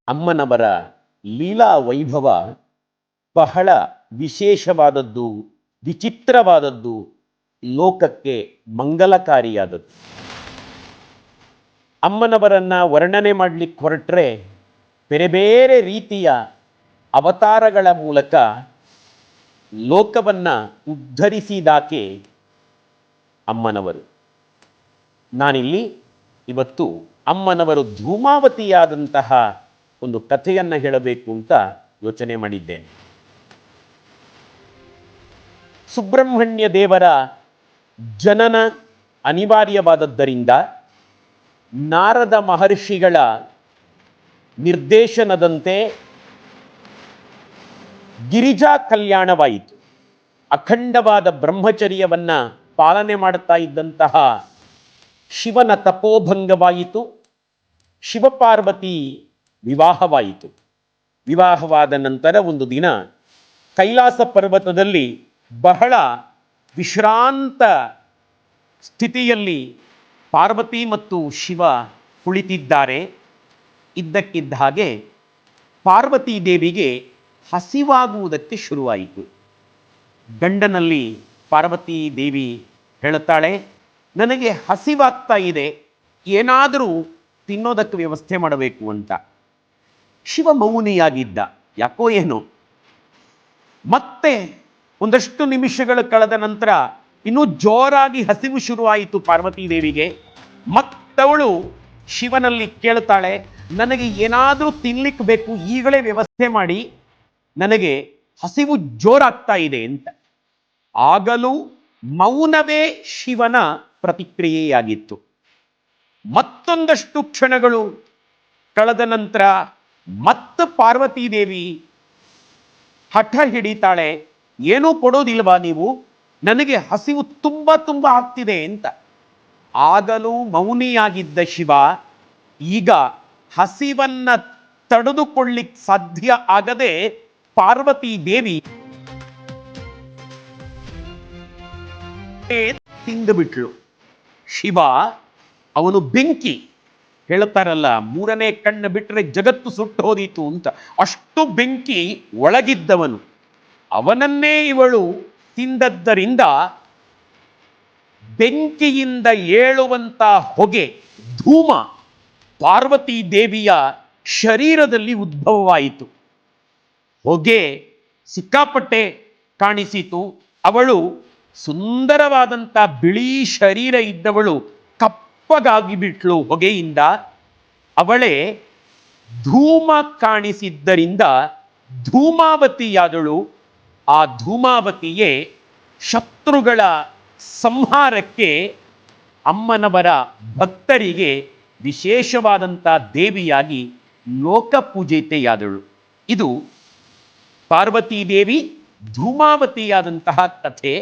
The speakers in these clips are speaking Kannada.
ಅಮ್ಮನವರ ಲೀಲಾ ವೈಭವ ಬಹಳ ವಿಶೇಷವಾದದ್ದು, ವಿಚಿತ್ರವಾದದ್ದು, ಲೋಕಕ್ಕೆ ಮಂಗಲಕಾರಿಯಾದದ್ದು. ಅಮ್ಮನವರನ್ನ ವರ್ಣನೆ ಮಾಡಲಿಕ್ಕೆ ಹೊರಟ್ರೆ ಬೇರೆ ಬೇರೆ ರೀತಿಯ ಅವತಾರಗಳ ಮೂಲಕ ಲೋಕವನ್ನು ಉದ್ಧರಿಸಿದಾಕೆ ಅಮ್ಮನವರು. ನಾನಿಲ್ಲಿ ಇವತ್ತು ಅಮ್ಮನವರು ಧೂಮಾವತಿಯಾದಂತಹ ಒಂದು ಕಥೆಯನ್ನು ಹೇಳಬೇಕು ಅಂತ ಯೋಚನೆ ಮಾಡಿದ್ದೇನೆ. ಸುಬ್ರಹ್ಮಣ್ಯ ದೇವರ ಜನನ ಅನಿವಾರ್ಯವಾದದ್ದರಿಂದ ನಾರದ ಮಹರ್ಷಿಗಳ ನಿರ್ದೇಶನದಂತೆ ಗಿರಿಜಾ ಕಲ್ಯಾಣವಾಯಿತು. ಅಖಂಡವಾದ ಬ್ರಹ್ಮಚರ್ಯವನ್ನು ಪಾಲನೆ ಮಾಡ್ತಾ ಇದ್ದಂತಹ ಶಿವನ ತಪೋಭಂಗವಾಯಿತು. ಶಿವಪಾರ್ವತಿ ವಿವಾಹವಾಯಿತು. ವಿವಾಹವಾದ ನಂತರ ಒಂದು ದಿನ ಕೈಲಾಸ ಪರ್ವತದಲ್ಲಿ ಬಹಳ ವಿಶ್ರಾಂತ ಸ್ಥಿತಿಯಲ್ಲಿ ಪಾರ್ವತಿ ಮತ್ತು ಶಿವ ಕುಳಿತಿದ್ದಾರೆ. ಇದ್ದಕ್ಕಿದ್ದ ಹಾಗೆ ಪಾರ್ವತಿ ದೇವಿಗೆ ಹಸಿವಾಗುವುದಕ್ಕೆ ಶುರುವಾಯಿತು. ಗಂಡನಲ್ಲಿ ಪಾರ್ವತಿ ದೇವಿ ಹೇಳುತ್ತಾಳೆ, ನನಗೆ ಹಸಿವಾಗ್ತಾ ಇದೆ, ಏನಾದರೂ ತಿನ್ನೋದಕ್ಕೆ ವ್ಯವಸ್ಥೆ ಮಾಡಬೇಕು ಅಂತ. ಶಿವ ಮೌನಿಯಾಗಿದ್ದ, ಯಾಕೋ ಏನೋ. ಮತ್ತೆ ಒಂದಷ್ಟು ನಿಮಿಷಗಳು ಕಳೆದ ನಂತರ ಇನ್ನೂ ಜೋರಾಗಿ ಹಸಿವು ಶುರುವಾಯಿತು ಪಾರ್ವತಿ ದೇವಿಗೆ. ಮತ್ತವಳು ಶಿವನಲ್ಲಿ ಕೇಳ್ತಾಳೆ, ನನಗೆ ಏನಾದರೂ ತಿನ್ಲಿಕ್ಕೆ ಬೇಕು, ಈಗಲೇ ವ್ಯವಸ್ಥೆ ಮಾಡಿ, ನನಗೆ ಹಸಿವು ಜೋರಾಗ್ತಾ ಇದೆ ಅಂತ. ಆಗಲೂ ಮೌನವೇ ಶಿವನ ಪ್ರತಿಕ್ರಿಯೆಯಾಗಿತ್ತು. ಮತ್ತೊಂದಷ್ಟು ಕ್ಷಣಗಳು ಕಳೆದ ನಂತರ ಮತ್ತೆ ಪಾರ್ವತಿ ದೇವಿ ಹಠ ಹಿಡಿತಾಳೆ, ಏನೂ ಕೊಡೋದಿಲ್ವಾ ನೀವು, ನನಗೆ ಹಸಿವು ತುಂಬ ತುಂಬ ಆಗ್ತಿದೆ ಅಂತ. ಆಗಲೂ ಮೌನಿಯಾಗಿದ್ದ ಶಿವ ಈಗ ಹಸಿವನ್ನ ತಡೆದುಕೊಳ್ಳಿಕ್ಕೆ ಸಾಧ್ಯ ಆಗದೆ ಪಾರ್ವತಿ ದೇವಿ ತಿಂದುಬಿಟ್ಲು. ಶಿವ ಅವನು ಬೆಂಕಿ, ಹೇಳ್ತಾರಲ್ಲ ಮೂರನೇ ಕಣ್ಣು ಬಿಟ್ಟರೆ ಜಗತ್ತು ಸುಟ್ಟು ಹೋದೀತು ಅಂತ, ಅಷ್ಟು ಬೆಂಕಿ ಒಳಗಿದ್ದವನು. ಅವನನ್ನೇ ಇವಳು ತಿಂದದ್ದರಿಂದ ಬೆಂಕಿಯಿಂದ ಏಳುವಂತ ಹೊಗೆ, ಧೂಮ ಪಾರ್ವತಿ ದೇವಿಯ ಶರೀರದಲ್ಲಿ ಉದ್ಭವವಾಯಿತು. ಹೊಗೆ ಸಿಕ್ಕಾಪಟ್ಟೆ ಕಾಣಿಸಿತು. ಅವಳು ಸುಂದರವಾದಂಥ ಬಿಳಿ ಶರೀರ ಇದ್ದವಳು ಕಪ್ಪಗಾಗಿ ಬಿಟ್ಲು ಹೊಗೆಯಿಂದ. ಅವಳೇ ಧೂಮ ಕಾಣಿಸಿದ್ದರಿಂದ ಧೂಮಾವತಿಯಾದಳು. ಆ ಧೂಮಾವತಿಯೇ ಶತ್ರುಗಳ ಸಂಹಾರಕ್ಕೆ ಅಮ್ಮನವರ ಭಕ್ತರಿಗೆ ವಿಶೇಷವಾದಂಥ ದೇವಿಯಾಗಿ ಲೋಕಪೂಜಿತೆಯಾದಳು. ಇದು ಪಾರ್ವತಿ ದೇವಿ ಧೂಮಾವತಿಯಾದಂತಹ ಕಥೆ.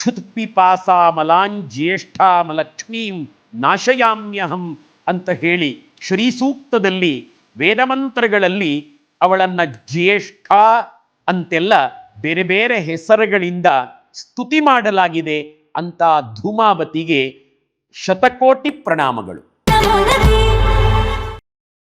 ಕ್ಷುತ್ಪಿಪಾಸಾಮಲಾಂಜ್ಯೇಷ್ಠಾಮಲಕ್ಷ್ಮೀಂ ನಾಶಯಾಮ್ಯಹಂ ಅಂತ ಹೇಳಿ ಶ್ರೀ ಸೂಕ್ತದಲ್ಲಿ ವೇದಮಂತ್ರಗಳಲ್ಲಿ ಅವಳನ್ನು ಜ್ಯೇಷ್ಠ ಅಂತೆಲ್ಲ ಬೇರೆ ಬೇರೆ ಹೆಸರುಗಳಿಂದ ಸ್ತುತಿ ಮಾಡಲಾಗಿದೆ. ಅಂತ ಧೂಮಾವತಿಗೆ ಶತಕೋಟಿ ಪ್ರಣಾಮಗಳು.